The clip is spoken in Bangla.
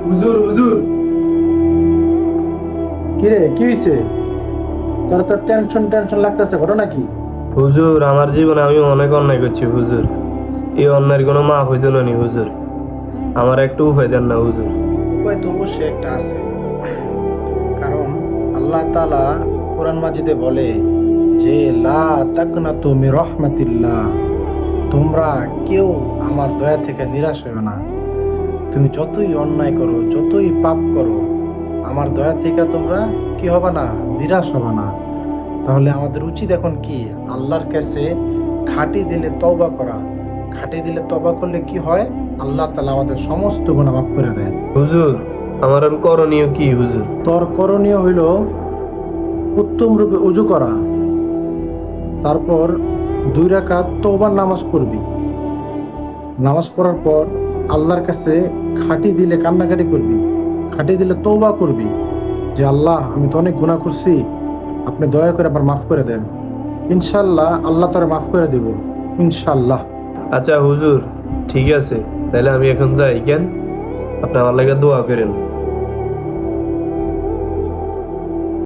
হুজুর হুজুর। কিরে, কি হইছে? তোর তো টেনশন টেনশন লাগতেছে, ঘটনা কি? হুজুর, আমার জীবনে আমি অনেক অন্যায় করছি হুজুর। এই অন্যায়ের কোনো মাফ হইতো না নি হুজুর। আমার একটু উপায় দেন না হুজুর। উপায় তো অবশ্যই একটা আছে। কারণ আল্লাহ তাআলা কোরআন মাজিদে বলে যে লা তাকনাতু মির রাহমাতিল্লাহ, তোমরা কেউ আমার দয়া থেকে নিরাশ হও না। তুমি যতই অন্যায় করো, যতই পাপ করো, আমার দয়া থেকে তোমরা কি হবে না, নিরাশ হবে না। তাহলে আমাদের উচিত এখন কি, আল্লাহর কাছে খাঁটি দিলে তওবা করা। খাঁটি দিলে তওবা করলে কি হয়, আল্লাহ তাআলা আমাদের সমস্ত গুনাহ মাফ করে দেয়। হুজুর, আমার আর করণীয় কি হুজুর? তোর করণীয় হইল উত্তম রূপে ওযু করা, তারপর 2 রাকাত তওবার নামাজ পড়বি। নামাজ পড়ার পর আল্লাহর কাছে খাঁটি দিলে কান্নাকাটি করবি, খাঁটি দিলে তওবা করবি যে আল্লাহ, আমি তো অনেক গুনাহ করছি, আপনি দয়া করে আবার মাফ করে দেন। ইনশাআল্লাহ আল্লাহ তোরে মাফ করে দেব, ইনশাআল্লাহ। আচ্ছা হুজুর, ঠিক আছে, তাহলে আমি এখন যাই কেন? আপনি আমার লাগে দোয়া করেন।